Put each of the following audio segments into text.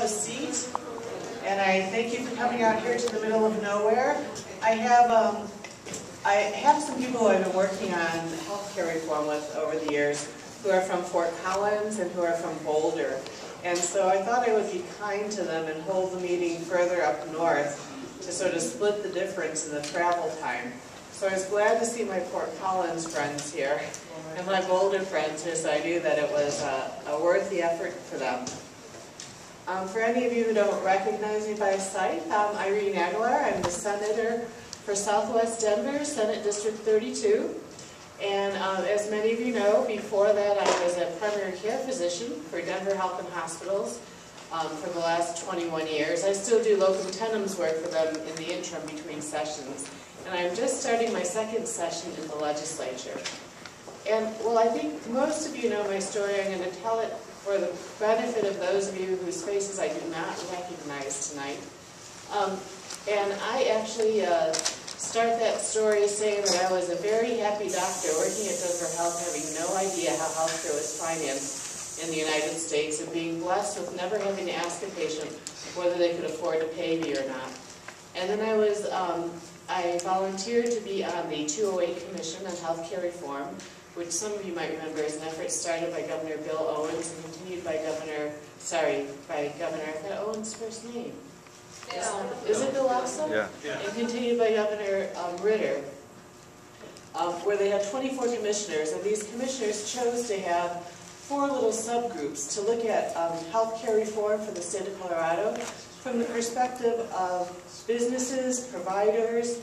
have a seat, and I thank you for coming out here to the middle of nowhere. I have some people who I've been working on healthcare reform with over the years who are from Fort Collins and who are from Boulder. And so I thought I would be kind to them and hold the meeting further up north to sort of split the difference in the travel time. So I was glad to see my Fort Collins friends here and my Boulder friends here, so I knew that it was a worthy effort for them. For any of you who don't recognize me by sight, I'm Irene Aguilar. I'm the Senator for Southwest Denver, Senate District 32. And as many of you know, before that I was a primary care physician for Denver Health and Hospitals for the last 21 years. I still do locum tenens work for them in the interim between sessions. And I'm just starting my second session in the legislature. And well, I think most of you know my story. I'm going to tell it for the benefit of those of you whose faces I do not recognize tonight. And I actually start that story saying that I was a very happy doctor working at Denver Health, having no idea how healthcare was financed in the United States, and being blessed with never having to ask a patient whether they could afford to pay me or not. And then I volunteered to be on the 208 Commission on Healthcare Reform, which some of you might remember is an effort started by Governor Bill Owens and continued by Governor, I forgot Owens' first name. Is it Bill also? Yeah. And continued by Governor Ritter, where they had 24 commissioners, and these commissioners chose to have 4 little subgroups to look at healthcare reform for the state of Colorado from the perspective of businesses, providers,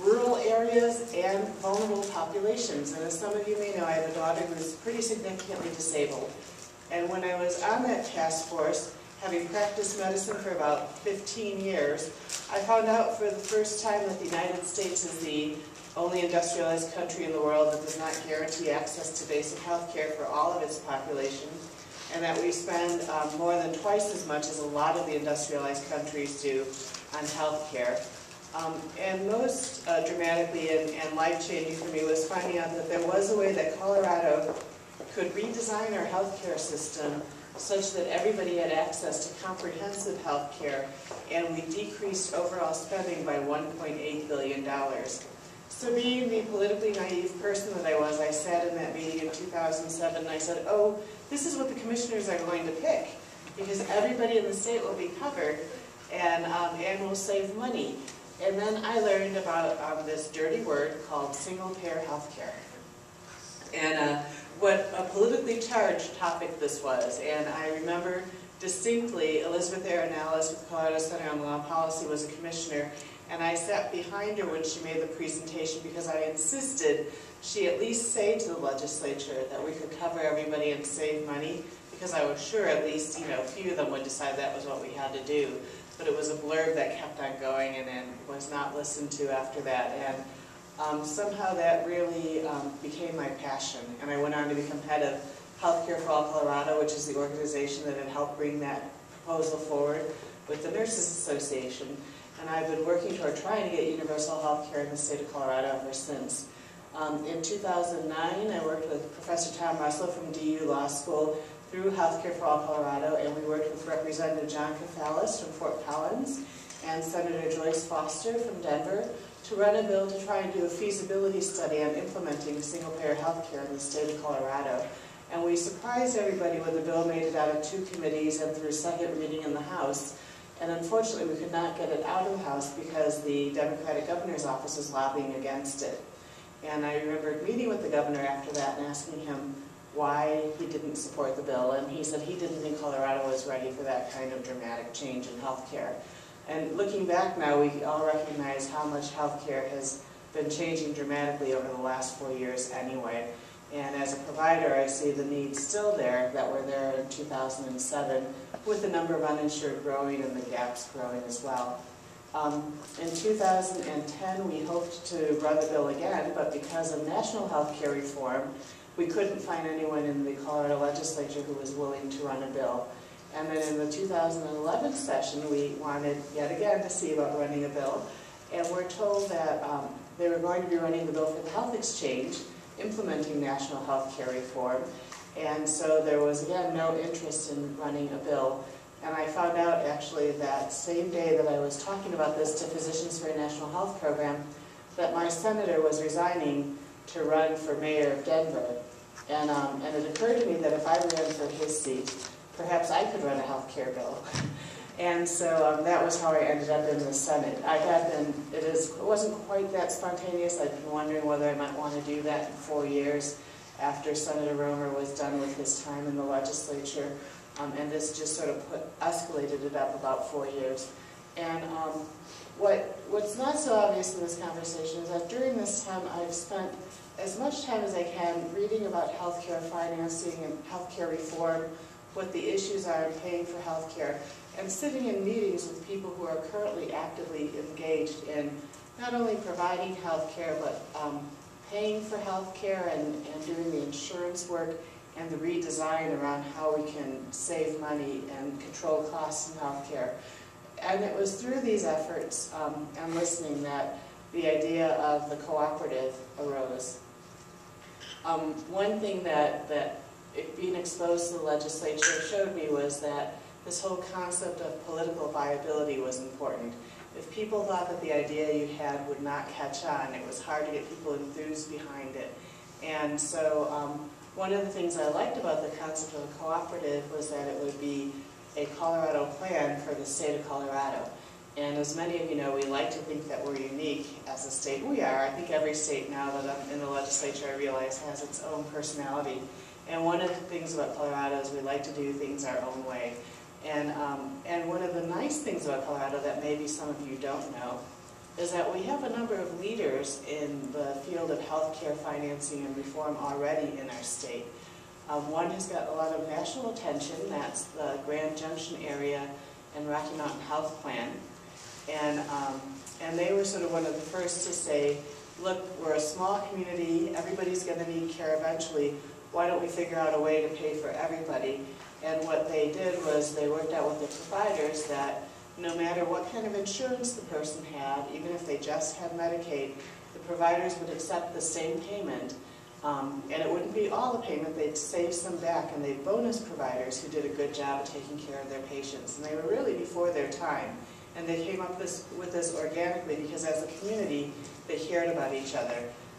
rural areas, and vulnerable populations. And as some of you may know, I have a daughter who's pretty significantly disabled. And when I was on that task force, having practiced medicine for about 15 years, I found out for the first time that the United States is the only industrialized country in the world that does not guarantee access to basic health care for all of its population, and that we spend more than twice as much as a lot of the industrialized countries do on health care. And most dramatically and life-changing for me was finding out that there was a way that Colorado could redesign our healthcare system such that everybody had access to comprehensive health care, and we decreased overall spending by $1.8 billion. So being the politically naive person that I was, I sat in that meeting in 2007 and I said, oh, this is what the commissioners are going to pick, because everybody in the state will be covered and will save money. And then I learned about this dirty word called single-payer health care. And what a politically charged topic this was. And I remember distinctly Elizabeth Arenales with Colorado Center on Law and Policy was a commissioner, and I sat behind her when she made the presentation because I insisted she at least say to the legislature that we could cover everybody and save money, because I was sure at least a few of them would decide that was what we had to do. But it was a blurb that kept on going and then was not listened to after that. And somehow that really became my passion, and I went on to become head of Healthcare for All Colorado, which is the organization that had helped bring that proposal forward with the Nurses Association. And I've been working toward trying to get universal health care in the state of Colorado ever since. In 2009, I worked with Professor Tom Russell from DU Law School through Healthcare for All Colorado, and we worked with Representative John Cathalis from Fort Collins and Senator Joyce Foster from Denver to run a bill to try and do a feasibility study on implementing single-payer health care in the state of Colorado. And we surprised everybody when the bill made it out of 2 committees and through second reading in the House. And unfortunately, we could not get it out of the House because the Democratic governor's office was lobbying against it. And I remember meeting with the governor after that and asking him why he didn't support the bill. And he said he didn't think Colorado was ready for that kind of dramatic change in health care. And looking back now, we all recognize how much health care has been changing dramatically over the last 4 years anyway. And as a provider, I see the needs still there that were there in 2007, with the number of uninsured growing and the gaps growing as well. In 2010, we hoped to run the bill again, but because of national health care reform, we couldn't find anyone in the Colorado legislature who was willing to run a bill. And then in the 2011 session, we wanted yet again to see about running a bill, and we're told that they were going to be running the bill for the health exchange, implementing national health care reform, and so there was again no interest in running a bill. And I found out actually that same day that I was talking about this to Physicians for a National Health Program, that my senator was resigning to run for mayor of Denver. And it occurred to me that if I ran for his seat, perhaps I could run a health care bill. And so that was how I ended up in the Senate. It wasn't quite that spontaneous. I'd been wondering whether I might want to do that in 4 years after Senator Romer was done with his time in the legislature. And this just sort of escalated it up about 4 years. And what's not so obvious in this conversation is that during this time I've spent as much time as I can reading about healthcare financing and healthcare reform, what the issues are in paying for healthcare, and sitting in meetings with people who are currently actively engaged in not only providing healthcare, but paying for healthcare and doing the insurance work and the redesign around how we can save money and control costs in healthcare. And it was through these efforts and listening that the idea of the cooperative arose. One thing that being exposed to the legislature showed me was that this whole concept of political viability was important. If people thought that the idea you had would not catch on, it was hard to get people enthused behind it. And so one of the things I liked about the concept of a cooperative was that it would be a Colorado plan for the state of Colorado. And as many of you know, we like to think that we're unique as a state. We are. I think every state now that I'm in the legislature, I realize, has its own personality. And one of the things about Colorado is we like to do things our own way. And one of the nice things about Colorado that maybe some of you don't know is that we have a number of leaders in the field of healthcare financing and reform already in our state. One has got a lot of national attention. That's the Grand Junction area and Rocky Mountain Health Plan. And they were sort of one of the first to say, look, we're a small community, everybody's going to need care eventually, why don't we figure out a way to pay for everybody? And what they did was they worked out with the providers that no matter what kind of insurance the person had, even if they just had Medicaid, the providers would accept the same payment. And it wouldn't be all the payment, they'd save some back, and they'd bonus providers who did a good job of taking care of their patients. And they were really before their time. And they came up with this organically because as a community, they cared about each other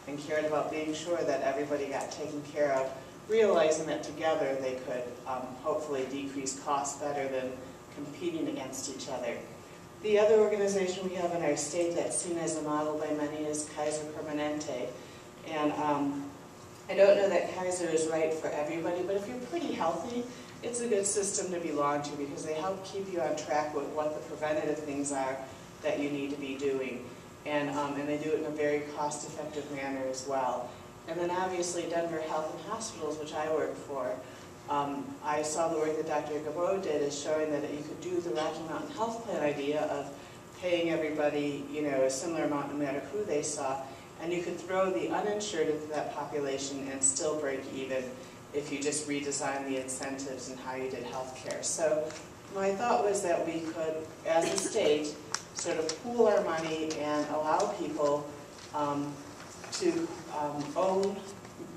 and cared about being sure that everybody got taken care of, realizing that together they could hopefully decrease costs better than competing against each other. The other organization we have in our state that's seen as a model by many is Kaiser Permanente. And I don't know that Kaiser is right for everybody, but if you're pretty healthy, it's a good system to belong to because they help keep you on track with what the preventative things are that you need to be doing. And they do it in a very cost-effective manner as well. And then obviously Denver Health and Hospitals, which I work for, I saw the work that Dr. Gabot did as showing that you could do the Rocky Mountain Health Plan idea of paying everybody, a similar amount no matter who they saw, and you could throw the uninsured into that population and still break even if you just redesign the incentives and how you did health care. So my thought was that we could, as a state, sort of pool our money and allow people to own,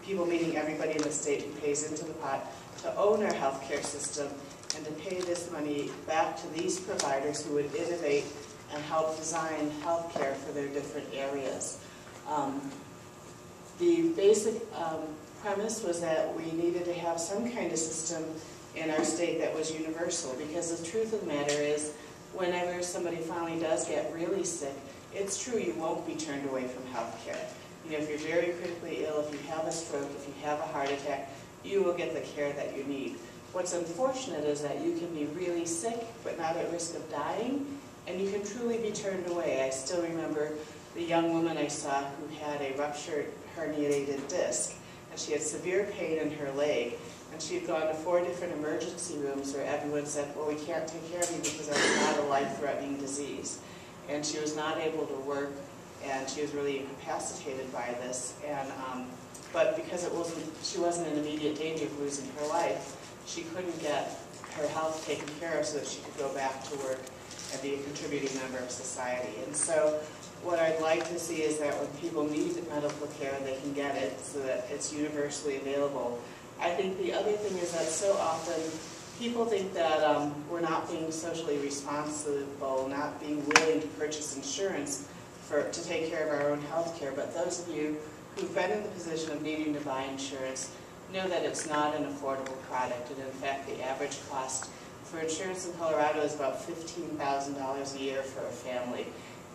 people meaning everybody in the state who pays into the pot, to own our healthcare system and to pay this money back to these providers who would innovate and help design healthcare for their different areas. The basic premise was that we needed to have some kind of system in our state that was universal, because the truth of the matter is, whenever somebody finally does get really sick, it's true you won't be turned away from health care. If you're very critically ill, if you have a stroke, if you have a heart attack, you will get the care that you need. What's unfortunate is that you can be really sick, but not at risk of dying, and you can truly be turned away. I still remember the young woman I saw who had a ruptured herniated disc, and she had severe pain in her leg, and she had gone to 4 different emergency rooms where everyone said, well, we can't take care of you because that's not a life-threatening disease. And she was not able to work, and she was really incapacitated by this. And but because she wasn't in immediate danger of losing her life, she couldn't get her health taken care of so that she could go back to work and be a contributing member of society. And so what I'd like to see is that when people need medical care, they can get it so that it's universally available. I think the other thing is that so often people think that we're not being socially responsible, not being willing to purchase insurance to take care of our own health care. But those of you who've been in the position of needing to buy insurance know that it's not an affordable product. And in fact, the average cost for insurance in Colorado is about $15,000 a year for a family.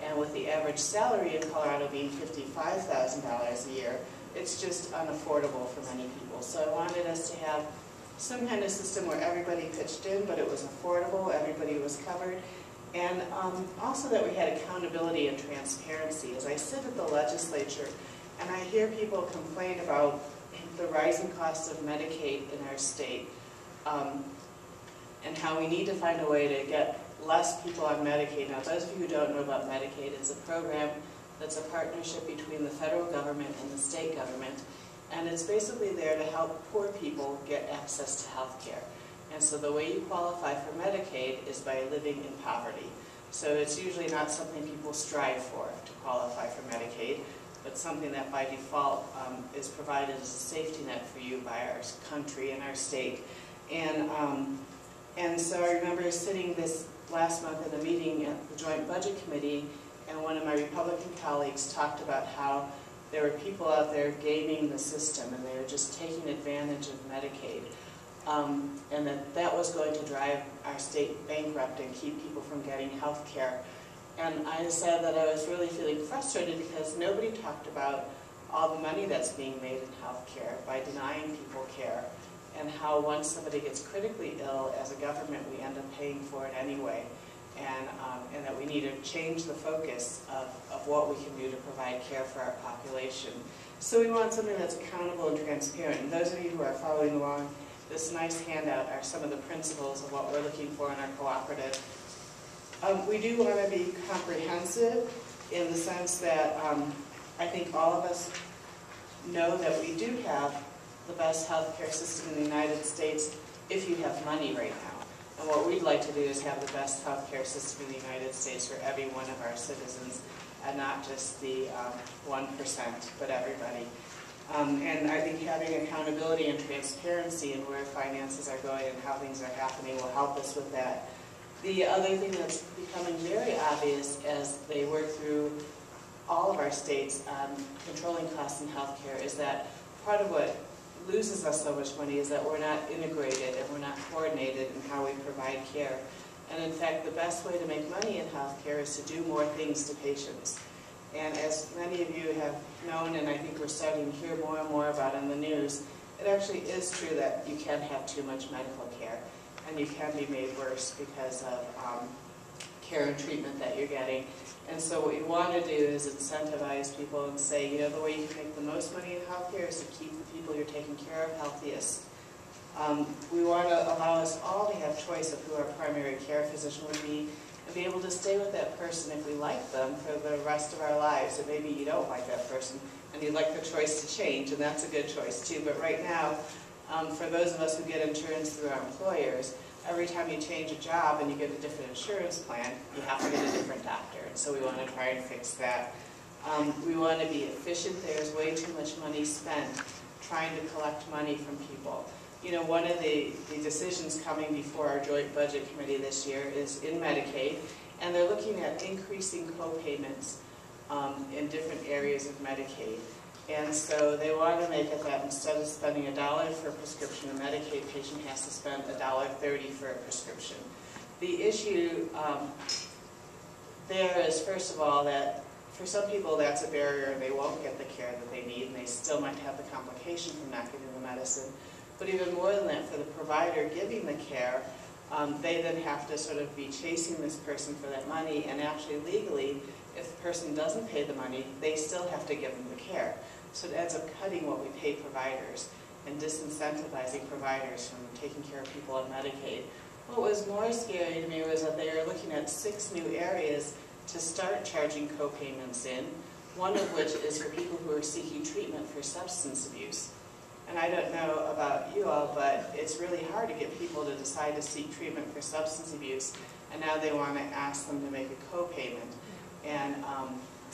And with the average salary in Colorado being $55,000 a year, it's just unaffordable for many people. So I wanted us to have some kind of system where everybody pitched in, but it was affordable, everybody was covered, and also that we had accountability and transparency. As I sit at the legislature and I hear people complain about the rising costs of Medicaid in our state, and how we need to find a way to get less people on Medicaid. Now, those of you who don't know about Medicaid, it's a program that's a partnership between the federal government and the state government, and it's basically there to help poor people get access to health care. And so the way you qualify for Medicaid is by living in poverty. So it's usually not something people strive for to qualify for Medicaid, but something that by default is provided as a safety net for you by our country and our state. And so I remember sitting this last month in a meeting at the Joint Budget Committee, and one of my Republican colleagues talked about how there were people out there gaming the system, and they were just taking advantage of Medicaid. And that was going to drive our state bankrupt and keep people from getting health care. And I decided that I was really feeling frustrated because nobody talked about all the money that's being made in health care by denying people care, and how once somebody gets critically ill, as a government, we end up paying for it anyway. And that we need to change the focus of what we can do to provide care for our population. So we want something that's accountable and transparent. And those of you who are following along, this nice handout are some of the principles of what we're looking for in our cooperative. We do want to be comprehensive in the sense that I think all of us know that we do have the best healthcare system in the United States if you have money right now. And what we'd like to do is have the best healthcare system in the United States for every one of our citizens, and not just the 1%, but everybody. And I think having accountability and transparency in where finances are going and how things are happening will help us with that. The other thing that's becoming very obvious as they work through all of our states on controlling costs in healthcare is that part of what loses us so much money is that we're not integrated and we're not coordinated in how we provide care. And in fact, the best way to make money in healthcare is to do more things to patients. And as many of you have known, and I think we're starting to hear more and more about in the news, it actually is true that you can have too much medical care, and you can be made worse because of care and treatment that you're getting. And so what we want to do is incentivize people and say, you know, the way you can make the most money in healthcare is to keep the people you're taking care of healthiest. We want to allow us all to have choice of who our primary care physician would be, and be able to stay with that person if we like them for the rest of our lives. And maybe you don't like that person and you'd like the choice to change, and that's a good choice too. But right now, for those of us who get insurance through our employers, every time you change a job and you get a different insurance plan, you have to get a different doctor. And so we want to try and fix that. We want to be efficient. There's way too much money spent trying to collect money from people. You know, one of the decisions coming before our Joint Budget Committee this year is in Medicaid, and they're looking at increasing co-payments in different areas of Medicaid. And so they want to make it that instead of spending $1 for a prescription, a Medicaid patient has to spend $1.30 for a prescription. The issue there is, first of all, that for some people that's a barrier and they won't get the care that they need, and they still might have the complication from not getting the medicine. But even more than that, for the provider giving the care, they then have to sort of be chasing this person for that money, and actually legally, if the person doesn't pay the money, they still have to give them the care. So it ends up cutting what we pay providers and disincentivizing providers from taking care of people on Medicaid. What was more scary to me was that they were looking at 6 new areas to start charging co-payments in, one of which is for people who are seeking treatment for substance abuse. And I don't know about you all, but it's really hard to get people to decide to seek treatment for substance abuse, and now they want to ask them to make a co-payment. And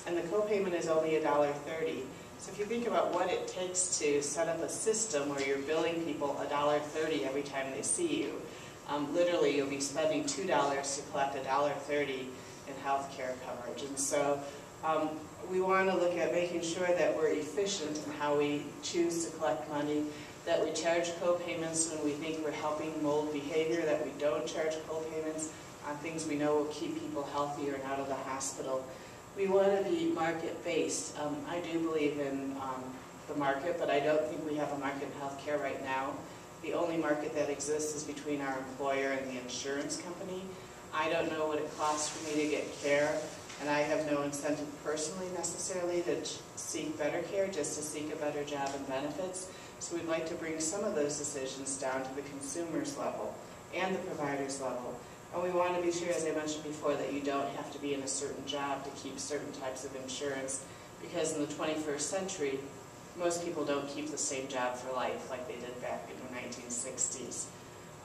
the co-payment is only $1.30. So if you think about what it takes to set up a system where you're billing people $1.30 every time they see you, literally you'll be spending $2 to collect $1.30 in health care coverage. And so we want to look at making sure that we're efficient in how we choose to collect money, that we charge co-payments when we think we're helping mold behavior, that we don't charge co-payments on things we know will keep people healthier and out of the hospital. We want to be market-based. I do believe in the market, but I don't think we have a market in healthcare right now. The only market that exists is between our employer and the insurance company. I don't know what it costs for me to get care, and I have no incentive personally necessarily to seek better care, just to seek a better job and benefits. So we'd like to bring some of those decisions down to the consumer's level and the provider's level. And we want to be sure, as I mentioned before, that you don't have to be in a certain job to keep certain types of insurance, because in the 21st century, most people don't keep the same job for life like they did back in the 1960s.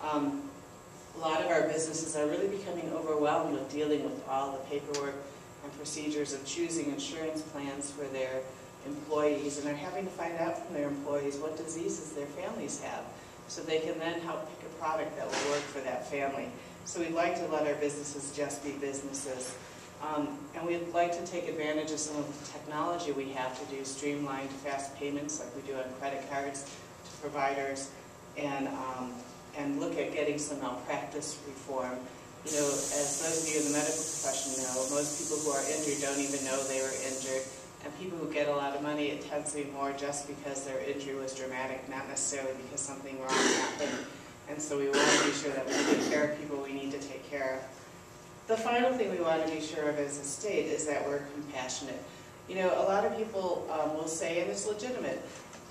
A lot of our businesses are really becoming overwhelmed with dealing with all the paperwork and procedures of choosing insurance plans for their employees, and they're having to find out from their employees what diseases their families have, so they can then help pick a product that will work for that family. So we'd like to let our businesses just be businesses. And we'd like to take advantage of some of the technology we have to do streamlined, fast payments like we do on credit cards to providers, and look at getting some malpractice reform. You know, as those of you in the medical profession know, most people who are injured don't even know they were injured. And people who get a lot of money, it tends to be more just because their injury was dramatic, not necessarily because something wrong happened. And so we want to be sure that we take care of people we need to take care of. The final thing we want to be sure of as a state is that we're compassionate. You know, a lot of people will say, and it's legitimate,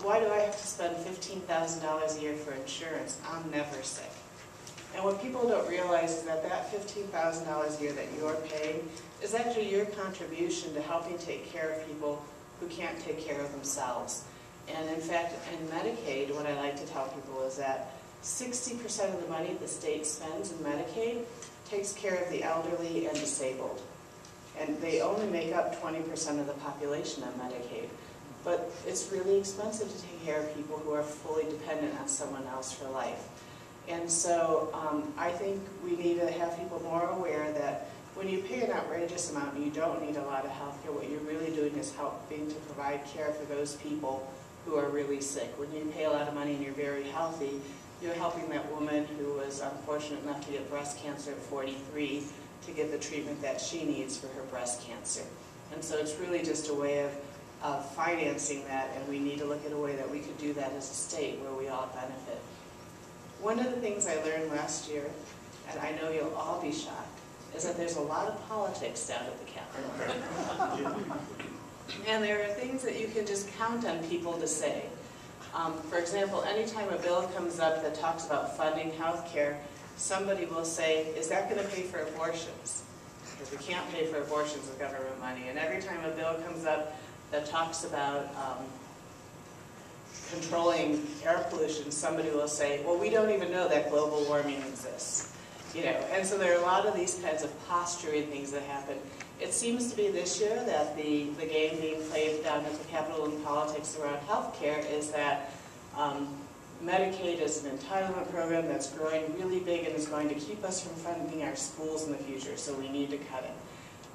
why do I have to spend $15,000 a year for insurance? I'm never sick. And what people don't realize is that that $15,000 a year that you're paying is actually your contribution to helping take care of people who can't take care of themselves. And in fact, in Medicaid, what I like to tell people is that 60% of the money the state spends in Medicaid takes care of the elderly and disabled. And they only make up 20% of the population on Medicaid. But it's really expensive to take care of people who are fully dependent on someone else for life. And so I think we need to have people more aware that when you pay an outrageous amount and you don't need a lot of health care, what you're really doing is helping to provide care for those people who are really sick. When you pay a lot of money and you're very healthy, you're helping that woman who was unfortunate enough to get breast cancer at 43 to get the treatment that she needs for her breast cancer. And so it's really just a way of financing that, and we need to look at a way that we could do that as a state where we all benefit. One of the things I learned last year, and I know you'll all be shocked, is that there's a lot of politics down at the Capitol. And there are things that you can just count on people to say. For example, anytime a bill comes up that talks about funding health care, somebody will say, is that going to pay for abortions? Because we can't pay for abortions with government money. And every time a bill comes up that talks about controlling air pollution, somebody will say, well, we don't even know that global warming exists. You know, and so there are a lot of these kinds of posturing things that happen. It seems to be this year that the game being played down at the Capitol in politics around health care is that Medicaid is an entitlement program that's growing really big and is going to keep us from funding our schools in the future, so we need to cut it.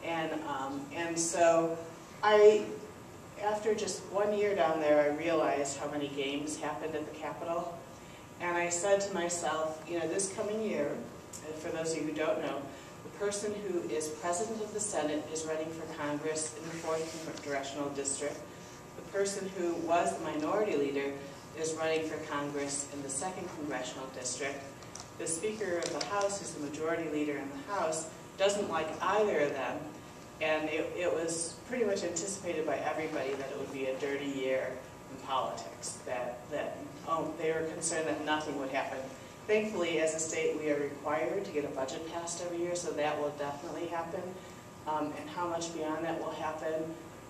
And so after just 1 year down there, I realized how many games happened at the Capitol. And I said to myself, you know, this coming year, for those of you who don't know, the person who is president of the Senate is running for Congress in the 4th Congressional District. The person who was the minority leader is running for Congress in the 2nd Congressional District. The Speaker of the House, who's the majority leader in the House, doesn't like either of them. And it was pretty much anticipated by everybody that it would be a dirty year in politics, that they were concerned that nothing would happen. Thankfully, as a state, we are required to get a budget passed every year, so that will definitely happen. And how much beyond that will happen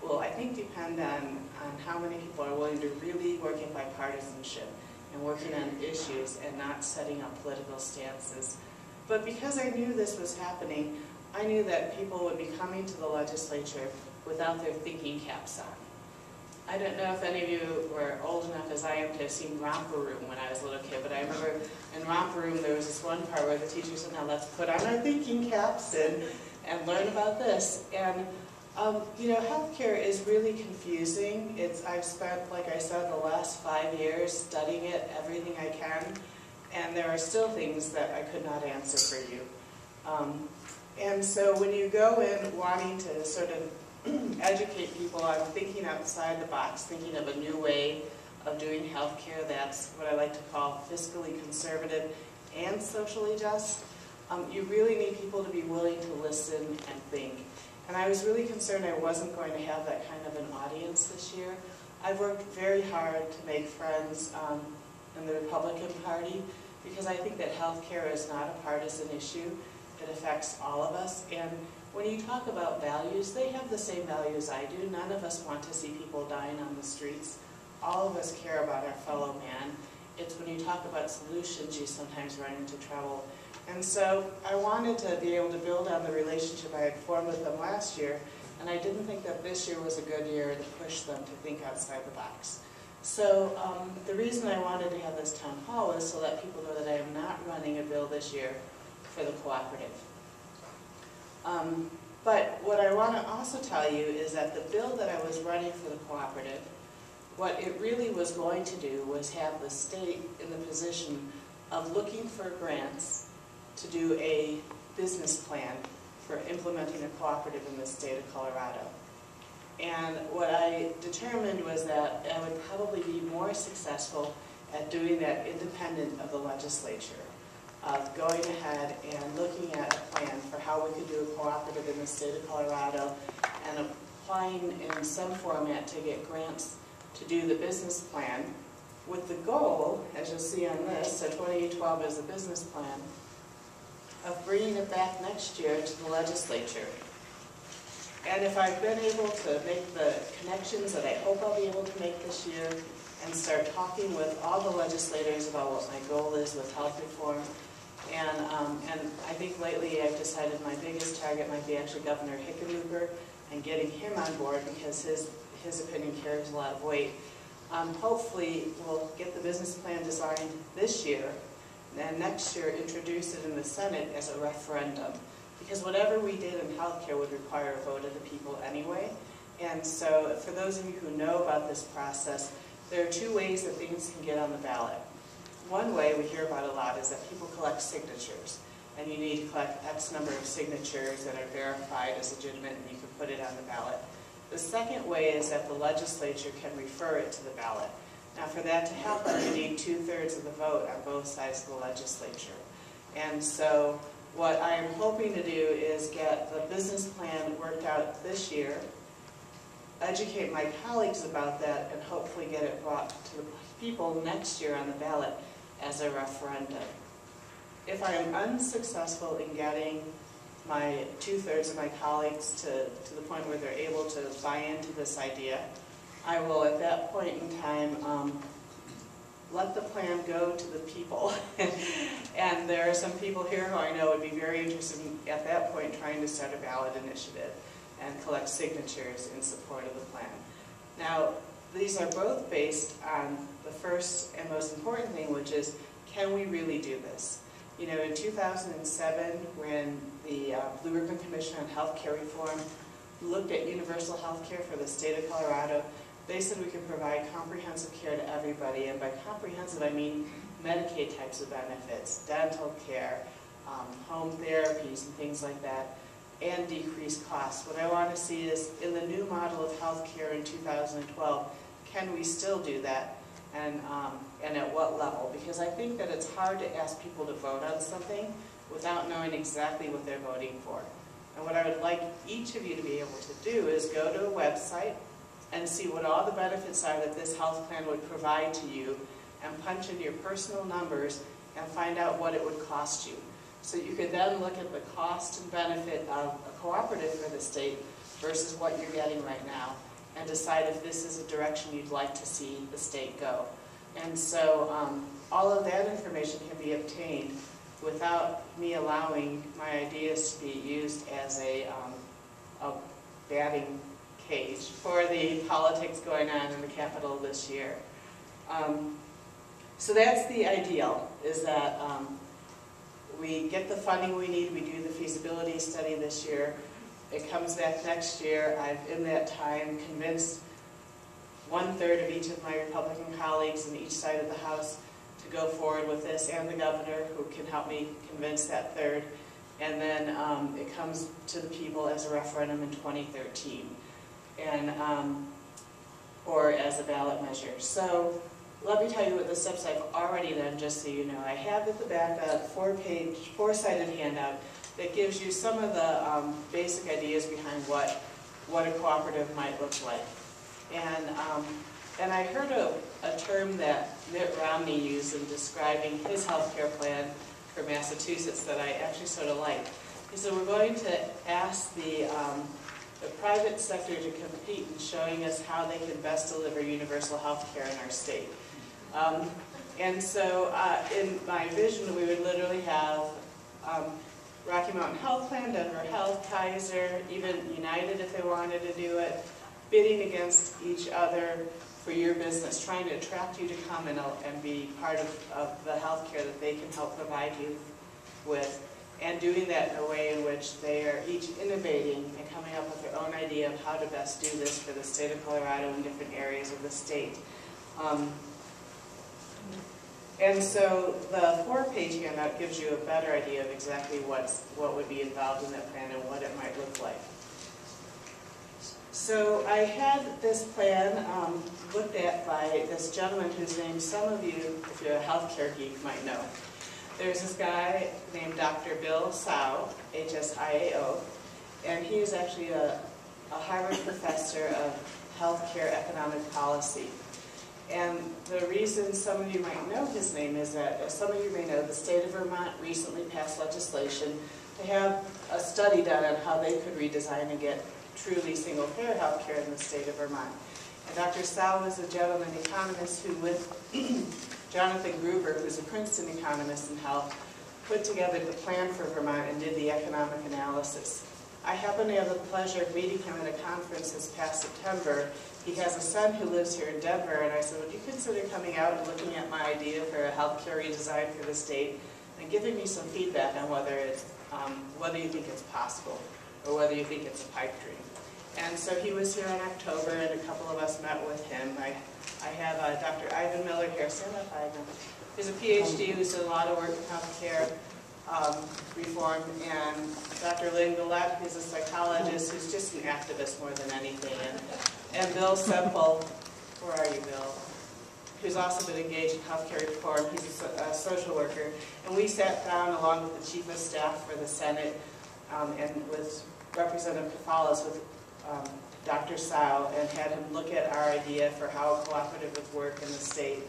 will, I think, depend on how many people are willing to really work in bipartisanship and working on issues and not setting up political stances. But because I knew this was happening, I knew that people would be coming to the legislature without their thinking caps on. I don't know if any of you were old enough as I am to have seen Romper Room when I was a little kid, but I remember in Romper Room there was this one part where the teacher said, now let's put on our thinking caps and learn about this. And you know, healthcare is really confusing. I've spent, like I said, the last 5 years studying it, everything I can, and there are still things that I could not answer for you. And so when you go in wanting to sort of educate people on thinking outside the box, thinking of a new way of doing healthcare that's what I like to call fiscally conservative and socially just, you really need people to be willing to listen and think. And I was really concerned I wasn't going to have that kind of an audience this year. I've worked very hard to make friends in the Republican Party because I think that healthcare is not a partisan issue. It affects all of us. And when you talk about values, they have the same values I do. None of us want to see people dying on the streets. All of us care about our fellow man. It's when you talk about solutions, you sometimes run into trouble. And so I wanted to be able to build on the relationship I had formed with them last year, and I didn't think that this year was a good year to push them to think outside the box. So the reason I wanted to have this town hall is to let people know that I am not running a bill this year for the cooperative. But what I want to also tell you is that the bill that I was running for the cooperative, what it really was going to do was have the state in the position of looking for grants to do a business plan for implementing a cooperative in the state of Colorado. And what I determined was that I would probably be more successful at doing that independent of the legislature, of going ahead and looking at a plan for how we could do a cooperative in the state of Colorado and applying in some format to get grants to do the business plan with the goal, as you'll see on this, so 2812 is the business plan, of bringing it back next year to the legislature. And if I've been able to make the connections that I hope I'll be able to make this year and start talking with all the legislators about what my goal is with health reform, and I think lately I've decided my biggest target might be actually Governor Hickenlooper and getting him on board because his opinion carries a lot of weight. Hopefully we'll get the business plan designed this year, and next year introduce it in the Senate as a referendum. Because whatever we did in healthcare would require a vote of the people anyway. And so for those of you who know about this process, there are two ways that things can get on the ballot. One way we hear about a lot is that people collect signatures. And you need to collect X number of signatures that are verified as legitimate and you can put it on the ballot. The second way is that the legislature can refer it to the ballot. Now for that to happen, you need 2/3 of the vote on both sides of the legislature. And so what I am hoping to do is get the business plan worked out this year, educate my colleagues about that, and hopefully get it brought to the people next year on the ballot as a referendum. If I am unsuccessful in getting my 2/3 of my colleagues to the point where they're able to buy into this idea, I will at that point in time let the plan go to the people. And there are some people here who I know would be very interested in, at that point, trying to start a ballot initiative and collect signatures in support of the plan. Now, these are both based on the first and most important thing, which is, can we really do this? You know, in 2007, when the Blue Ribbon Commission on Healthcare Reform looked at universal health care for the state of Colorado, they said we could provide comprehensive care to everybody, and by comprehensive I mean Medicaid types of benefits, dental care, home therapies and things like that, and decreased costs. What I want to see is, in the new model of health care in 2012, can we still do that, and at what level? Because I think that it's hard to ask people to vote on something without knowing exactly what they're voting for. And what I would like each of you to be able to do is go to a website and see what all the benefits are that this health plan would provide to you, and punch in your personal numbers and find out what it would cost you. So you could then look at the cost and benefit of a cooperative for the state versus what you're getting right now, and decide if this is a direction you'd like to see the state go. And so all of that information can be obtained without me allowing my ideas to be used as a batting page for the politics going on in the Capitol this year. So that's the ideal, is that we get the funding we need, we do the feasibility study this year, it comes back next year. I've, in that time, convinced 1/3 of each of my Republican colleagues in each side of the House to go forward with this, and the governor, who can help me convince that third. And then it comes to the people as a referendum in 2013, and or as a ballot measure. So let me tell you what the steps I've already done, just so you know. I have at the back a four-sided handout that gives you some of the basic ideas behind what a cooperative might look like. And I heard a term that Mitt Romney used in describing his health care plan for Massachusetts that I actually sort of like. He said, we're going to ask the private sector to compete in showing us how they can best deliver universal health care in our state. And so in my vision, we would literally have Rocky Mountain Health Plan, Denver Health, Kaiser, even United if they wanted to do it, bidding against each other for your business, trying to attract you to come and be part of the health care that they can help provide you with, and doing that in a way in which they are each innovating and coming up with their own idea of how to best do this for the state of Colorado and different areas of the state. And so the 4-page handout gives you a better idea of exactly what would be involved in that plan and what it might look like. So I had this plan looked at by this gentleman whose name some of you, if you're a healthcare geek, might know. There's this guy named Dr. Bill Siao, H-S-I-A-O, and he is actually a Harvard professor of healthcare economic policy. And the reason some of you might know his name is that, as some of you may know, the state of Vermont recently passed legislation to have a study done on how they could redesign and get truly single-payer health care in the state of Vermont. And Dr. Siao is a gentleman economist who, with Jonathan Gruber, who's a Princeton economist in health, put together the plan for Vermont and did the economic analysis. I happen to have the pleasure of meeting him at a conference this past September. He has a son who lives here in Denver, and I said, would you consider coming out and looking at my idea for a healthcare redesign for the state and giving me some feedback on whether you think it's possible or whether you think it's a pipe dream. And so he was here in October, and a couple of us met with him. I have Dr. Ivan Miller here. Stand up, Ivan. He's a PhD who's done a lot of work in healthcare reform, and Dr. Lynn Gillette, who's a psychologist who's just an activist more than anything, and Bill Semple, where are you, Bill? Who's also been engaged in healthcare reform. He's a social worker, and we sat down along with the chief of staff for the Senate and with Representative Kafalas with Dr. Siao, and had him look at our idea for how a cooperative would work in the state.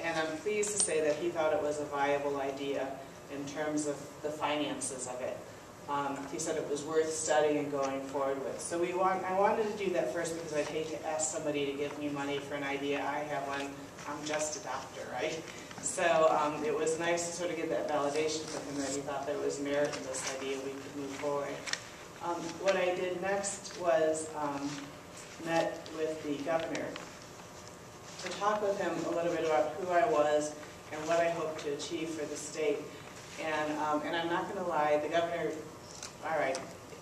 And I'm pleased to say that he thought it was a viable idea in terms of the finances of it. He said it was worth studying and going forward with. So I wanted to do that first because I'd hate to ask somebody to give me money for an idea. I have one. I'm just a doctor, right? So it was nice to sort of get that validation from him that he thought there was merit in this idea, we could move forward. What I did next was met with the governor to talk with him a little bit about who I was and what I hoped to achieve for the state. And I'm not going to lie, the governor, all right,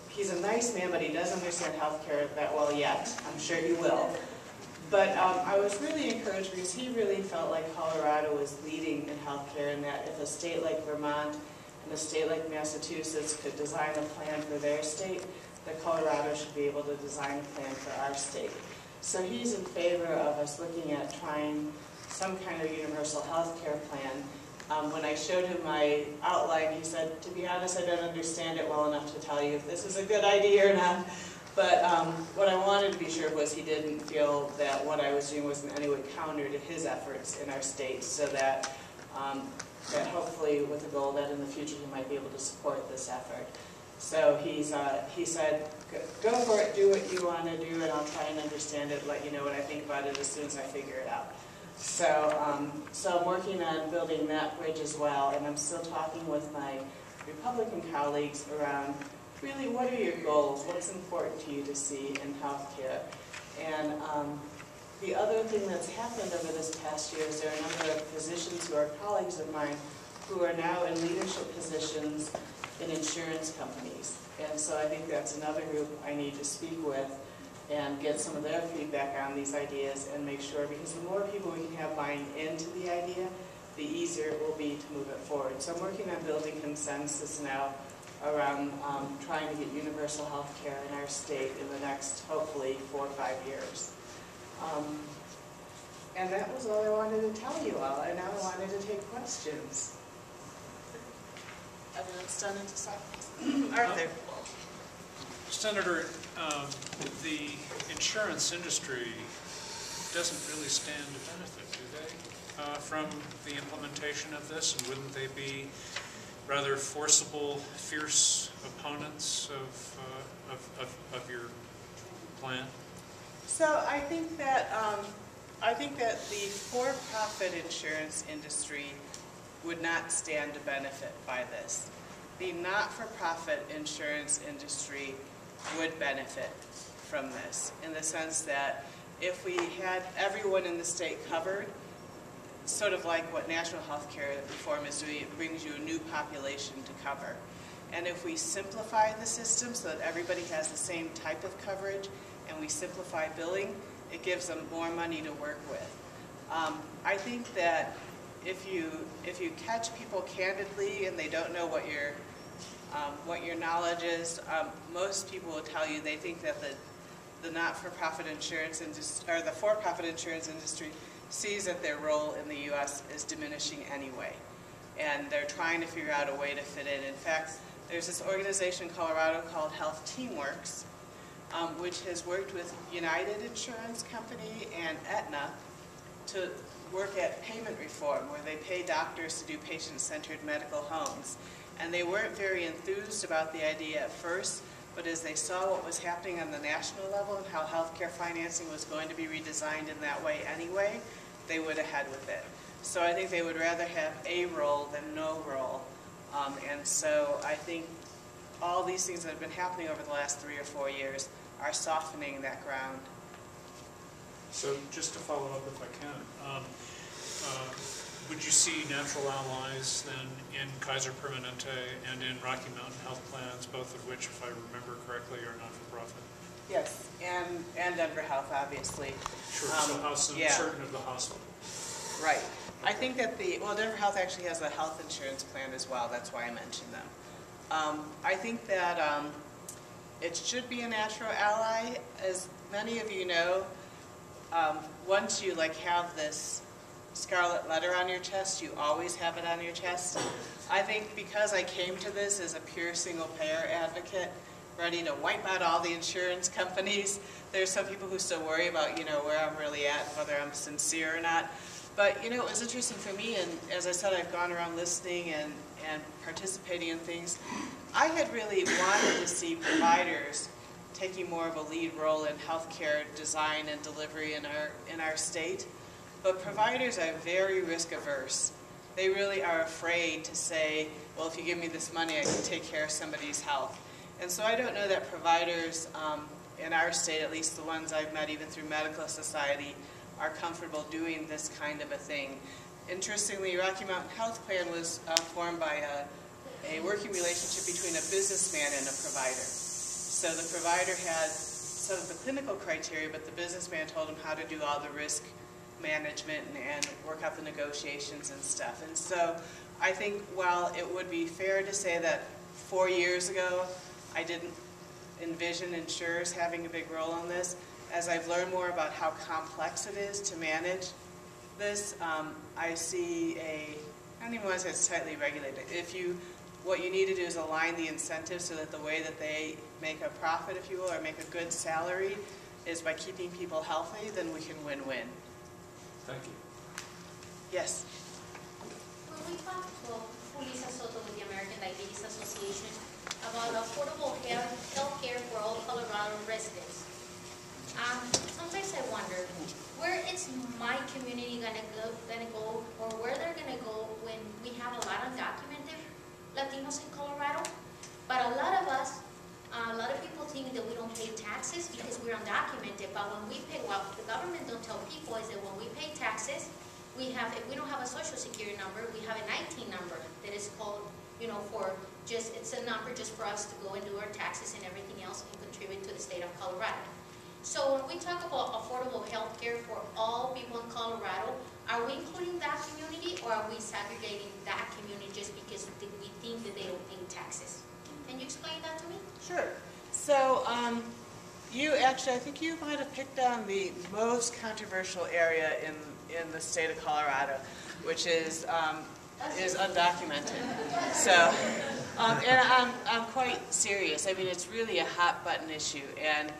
he's a nice man, but he doesn't understand healthcare that well yet. I'm sure he will. But I was really encouraged because he really felt like Colorado was leading in healthcare, and that if a state like Vermont and a state like Massachusetts could design a plan for their state, that Colorado should be able to design a plan for our state. So he's in favor of us looking at trying some kind of universal health care plan. When I showed him my outline, he said, to be honest, I don't understand it well enough to tell you if this is a good idea or not. But what I wanted to be sure of was he didn't feel that what I was doing was in any way counter to his efforts in our state, so that that hopefully with the goal that in the future he might be able to support this effort. So he said, go for it, do what you want to do, and I'll try and understand it, let you know what I think about it as soon as I figure it out. So, so I'm working on building that bridge as well, and I'm still talking with my Republican colleagues around really, what are your goals? What's important to you to see in healthcare? And the other thing that's happened over this past year is there are a number of physicians who are colleagues of mine who are now in leadership positions in insurance companies. And so I think that's another group I need to speak with and get some of their feedback on these ideas and make sure, because the more people we can have buying into the idea, the easier it will be to move it forward. So I'm working on building consensus now around trying to get universal health care in our state in the next, hopefully, 4 or 5 years. And that was all I wanted to tell you all, and now I wanted to take questions. Everyone's done into silence. Arthur. Senator, the insurance industry doesn't really stand to benefit, do they, from the implementation of this? And wouldn't they be rather forcible, fierce opponents of your plan? So I think that the for-profit insurance industry would not stand to benefit by this. The not-for-profit insurance industry would benefit from this, in the sense that if we had everyone in the state covered, sort of like what national health care reform is doing, it brings you a new population to cover. And if we simplify the system so that everybody has the same type of coverage, and we simplify billing, it gives them more money to work with. I think that if you catch people candidly and they don't know what your knowledge is, most people will tell you they think that the not-for-profit insurance industry, or the for-profit insurance industry, sees that their role in the U.S. is diminishing anyway, and they're trying to figure out a way to fit in. In fact, there's this organization in Colorado called Health Teamworks, which has worked with United Insurance Company and Aetna to work at payment reform, where they pay doctors to do patient-centered medical homes. And they weren't very enthused about the idea at first, but as they saw what was happening on the national level and how healthcare financing was going to be redesigned in that way anyway, they went ahead with it. So I think they would rather have a role than no role. And so I think all these things that have been happening over the last 3 or 4 years are softening that ground. So just to follow up if I can, would you see natural allies then in Kaiser Permanente and in Rocky Mountain Health Plans, both of which, if I remember correctly, are not-for-profit? Yes, and Denver Health, obviously. Sure, so how certain of the hospital? Right. I think that Denver Health actually has a health insurance plan as well. That's why I mentioned them. I think that it should be a natural ally. As many of you know, once you have this scarlet letter on your chest, you always have it on your chest. I think because I came to this as a pure single payer advocate, ready to wipe out all the insurance companies, there's some people who still worry about where I'm really at, whether I'm sincere or not. But it was interesting for me, and as I said, I've gone around listening and participating in things. I had really wanted to see providers taking more of a lead role in healthcare design and delivery in our state. But providers are very risk averse. They really are afraid to say, well, if you give me this money, I can take care of somebody's health. And so I don't know that providers in our state, at least the ones I've met even through Medical Society, are comfortable doing this kind of a thing. Interestingly, Rocky Mountain Health Plan was formed by a working relationship between a businessman and a provider. So the provider had some of the clinical criteria, but the businessman told him how to do all the risk management and work out the negotiations and stuff. And so I think while it would be fair to say that 4 years ago I didn't envision insurers having a big role in this, as I've learned more about how complex it is to manage this, I see I don't even want to say it's tightly regulated. What you need to do is align the incentives so that the way that they make a profit, if you will, or make a good salary is by keeping people healthy, then we can win-win. Thank you. Yes? Well, we talked to Lisa Soto with the American Diabetes Association about affordable health care for all Colorado residents. Sometimes I wonder, where is my community gonna go, or where they're gonna go when we have a lot of undocumented Latinos in Colorado, but a lot of us but when we pay, what the government don't tell people is that when we pay taxes, we have, if we don't have a social security number, we have a 19 number that is called, you know, for just, it's a number just for us to go and do our taxes and everything else and contribute to the state of Colorado. So when we talk about affordable health care for all people in Colorado, are we including that community, or are we segregating that community just because we think that they don't pay taxes? Can you explain that to me? Sure. So, you actually, I think you might have picked on the most controversial area in the state of Colorado, which is undocumented. So, and I'm quite serious. I mean, it's really a hot button issue, and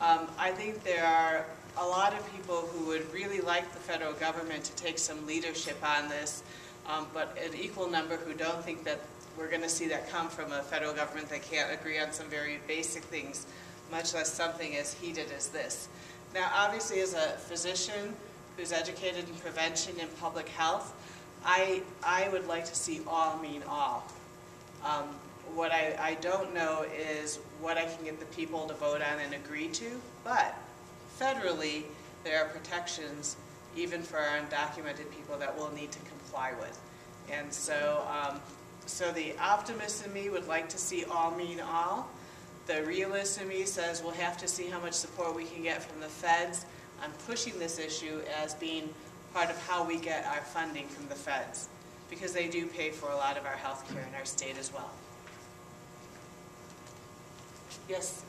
I think there are a lot of people who would really like the federal government to take some leadership on this, but an equal number who don't think that we're going to see that come from a federal government that can't agree on some very basic things, much less something as heated as this. Now, obviously, as a physician who's educated in prevention and public health, I would like to see all mean all. What I don't know is what I can get the people to vote on and agree to, but federally, there are protections even for our undocumented people that we'll need to comply with. And so, so the optimist in me would like to see all mean all. The realist in me says we'll have to see how much support we can get from the feds. I'm pushing this issue as being part of how we get our funding from the feds, because they do pay for a lot of our health care in our state as well. Yes?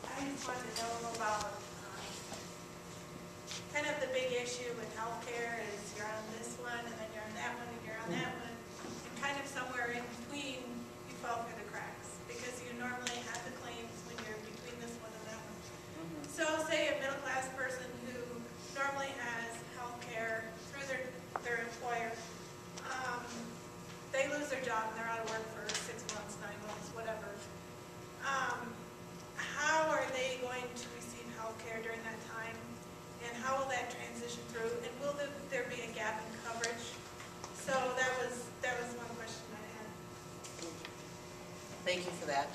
I just wanted to know about kind of the big issue with healthcare is you're on this one, and then you're on that one, and you're on that one, and kind of somewhere in between you fall through the cracks, because you normally have the claims when you're between this one and that one. So say a middle-class person who normally has healthcare through their employer, they lose their job and they're out of work for 6 months, 9 months, whatever. How are they going to receive health care during that time? And how will that transition through? And will there be a gap in coverage? So that was one question I had. Thank you for that.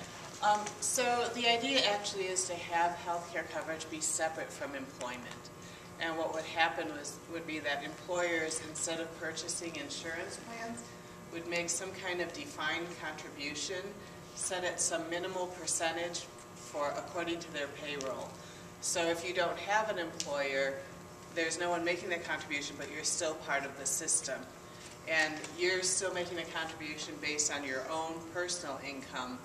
So the idea actually is to have health care coverage be separate from employment. And what would happen would be that employers, instead of purchasing insurance plans, would make some kind of defined contribution, set at some minimal percentage according to their payroll. So if you don't have an employer, there's no one making that contribution, but you're still part of the system. And you're still making a contribution based on your own personal income,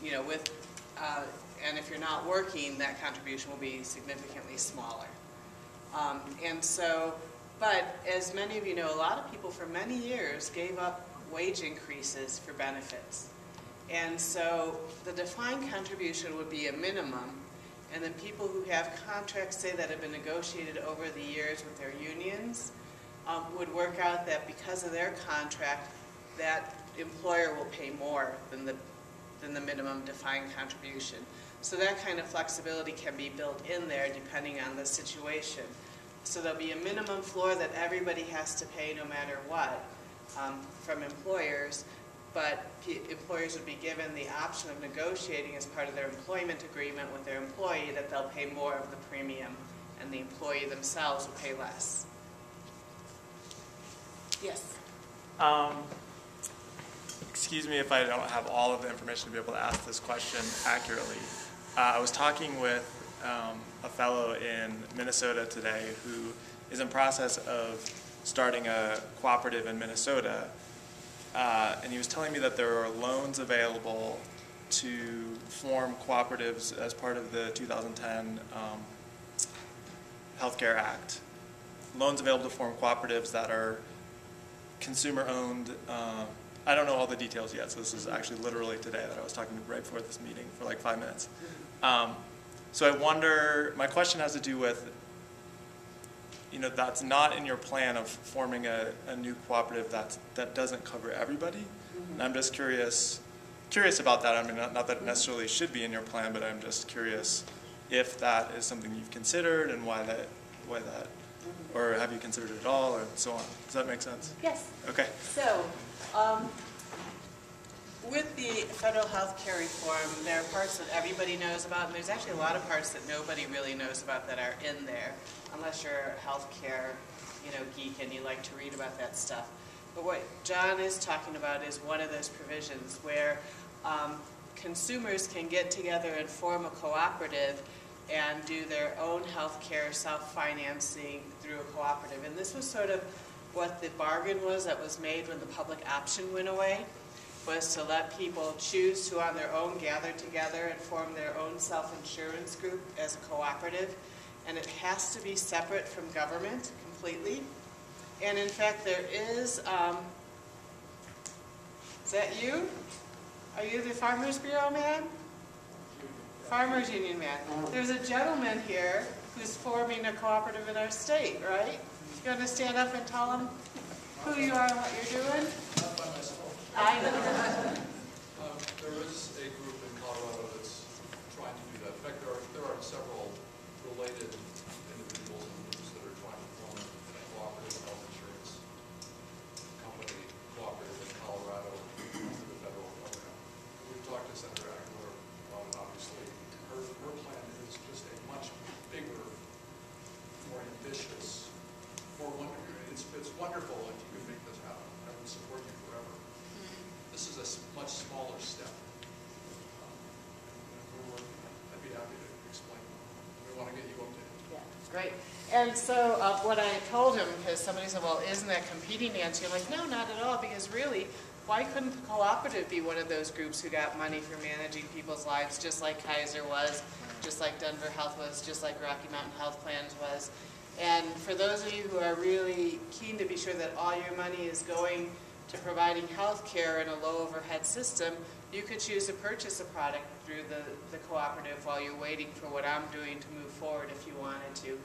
you know, and if you're not working, that contribution will be significantly smaller. And so, but as many of you know, a lot of people for many years gave up wage increases for benefits. And so the defined contribution would be a minimum, and then people who have contracts, say, that have been negotiated over the years with their unions, would work out that because of their contract, that employer will pay more than the minimum defined contribution. So that kind of flexibility can be built in there depending on the situation. So there'll be a minimum floor that everybody has to pay no matter what from employers, but employers would be given the option of negotiating as part of their employment agreement with their employee that they'll pay more of the premium, and the employee themselves will pay less. Yes? Excuse me if I don't have all of the information to be able to ask this question accurately. I was talking with a fellow in Minnesota today who is in process of starting a cooperative in Minnesota, and he was telling me that there are loans available to form cooperatives as part of the 2010 Healthcare Act. Loans available to form cooperatives that are consumer-owned. I don't know all the details yet, so this is actually literally today that I was talking right before this meeting for like 5 minutes. So I wonder, my question has to do with, you know, that's not in your plan of forming a new cooperative that doesn't cover everybody. And I'm just curious about that. I mean, not that it necessarily should be in your plan, but I'm just curious if that is something you've considered and why that, or have you considered it at all, or so on. Does that make sense? Yes. Okay. So, with the federal health care reform, there are parts that everybody knows about, and there's actually a lot of parts that nobody really knows about that are in there, unless you're a health care, geek and you like to read about that stuff. But what John is talking about is one of those provisions where consumers can get together and form a cooperative and do their own health care self-financing through a cooperative. And this was sort of what the bargain was that was made when the public option went away, was to let people choose to on their own gather together and form their own self-insurance group as a cooperative. And it has to be separate from government completely. And in fact, there is that you? Are you the Farmers Bureau man? Farmers Union man. There's a gentleman here who's forming a cooperative in our state, right? You want to stand up and tell them who you are and what you're doing? Not by myself. I know. There is a group in Colorado that's trying to do that. In fact, there are several related individuals and groups that are trying to form a cooperative health insurance company cooperative in Colorado under the federal program. We've talked to Senator Aguilar about it, obviously. Her plan is just a much bigger, more ambitious, more wonderful. It's wonderful if you can make this happen. I would support you forever. This is a much smaller step. I'd be happy to explain. We want to get you updated. Yeah, great. And so what I told him, because somebody said, well, isn't that competing, Nancy? I'm like, no, not at all, because really, why couldn't the cooperative be one of those groups who got money for managing people's lives, just like Kaiser was, just like Denver Health was, just like Rocky Mountain Health Plans was? And for those of you who are really keen to be sure that all your money is going to providing health care in a low overhead system, you could choose to purchase a product through the cooperative while you're waiting for what I'm doing to move forward if you wanted to.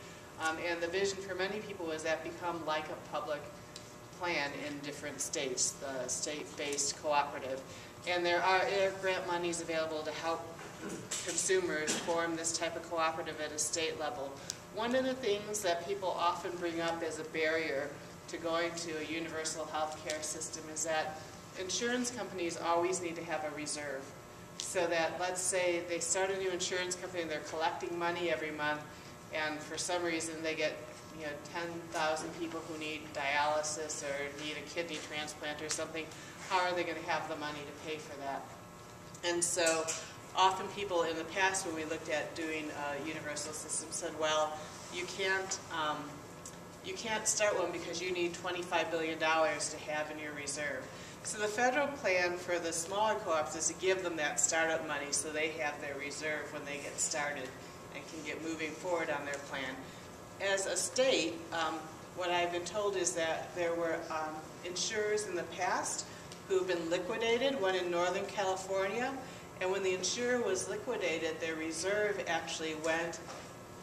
And the vision for many people is that become like a public plan in different states, the state-based cooperative. And there are grant monies available to help consumers form this type of cooperative at a state level. One of the things that people often bring up as a barrier to going to a universal health care system is that insurance companies always need to have a reserve. So that, let's say they start a new insurance company and they're collecting money every month, and for some reason they get 10,000 people who need dialysis or need a kidney transplant or something. How are they going to have the money to pay for that? And so often people in the past, when we looked at doing a universal system, said, well, you can't start one because you need $25 billion to have in your reserve. So the federal plan for the smaller co-ops is to give them that startup money so they have their reserve when they get started and can get moving forward on their plan. As a state, what I've been told is that there were insurers in the past who have been liquidated, one in Northern California, and when the insurer was liquidated, their reserve actually went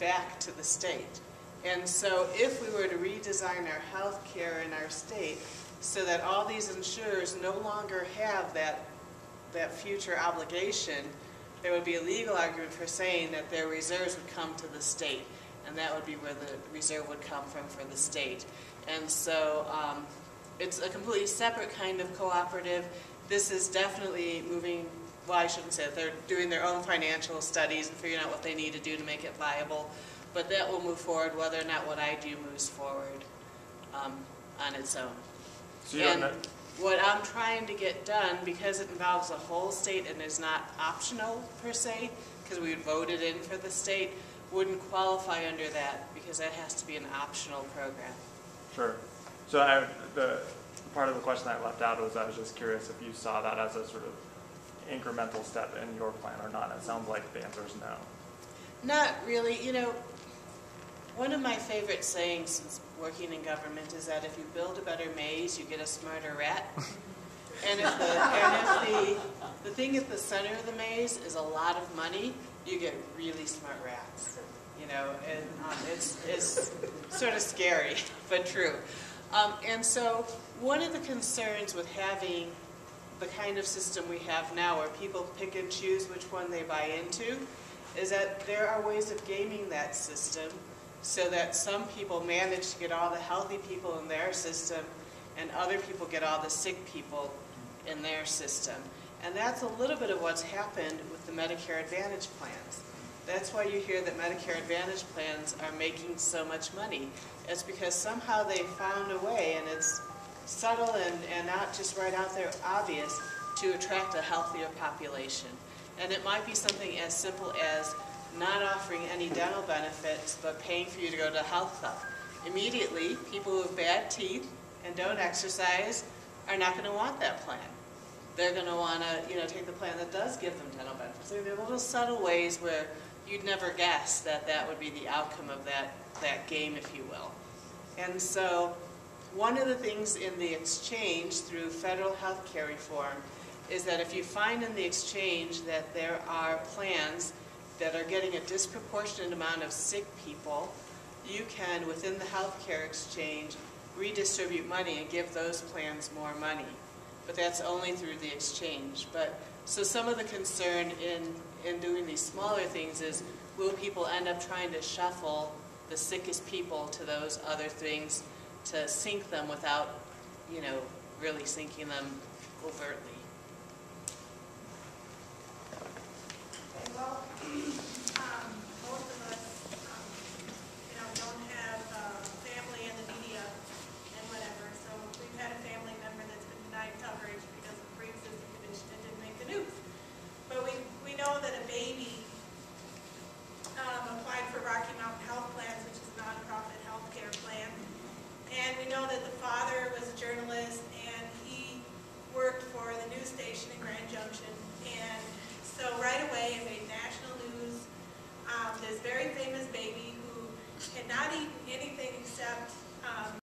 back to the state. And so if we were to redesign our health care in our state so that all these insurers no longer have that future obligation, there would be a legal argument for saying that their reserves would come to the state, and that would be where the reserve would come from for the state. And so it's a completely separate kind of cooperative. This is definitely moving, well, I shouldn't say it, they're doing their own financial studies and figuring out what they need to do to make it viable. But that will move forward whether or not what I do moves forward on its own. So and what I'm trying to get done, because it involves a whole state and is not optional per se, because we would vote it in for the state, wouldn't qualify under that because that has to be an optional program. Sure. So the part of the question I left out was I was just curious if you saw that as a sort of incremental step in your plan or not. It sounds like the answer is no. Not really. One of my favorite sayings since working in government is that if you build a better maze, you get a smarter rat. And if the thing at the center of the maze is a lot of money, you get really smart rats. And it's sort of scary, but true. And so one of the concerns with having the kind of system we have now where people pick and choose which one they buy into is that there are ways of gaming that system so that some people manage to get all the healthy people in their system and other people get all the sick people in their system. And that's a little bit of what's happened with the Medicare Advantage plans. That's why you hear that Medicare Advantage plans are making so much money. It's because somehow they found a way, and it's subtle and not just right out there obvious, to attract a healthier population. And it might be something as simple as not offering any dental benefits, but paying for you to go to a health club. Immediately, people who have bad teeth and don't exercise are not going to want that plan. They're going to want to, take the plan that does give them dental benefits. There are little subtle ways where you'd never guess that that would be the outcome of that game, if you will. And so, one of the things in the exchange through federal health care reform is that if you find in the exchange that there are plans that are getting a disproportionate amount of sick people, you can, within the health care exchange, redistribute money and give those plans more money. But that's only through the exchange. So some of the concern in doing these smaller things is, will people end up trying to shuffle the sickest people to those other things to sink them without, really sinking them overtly?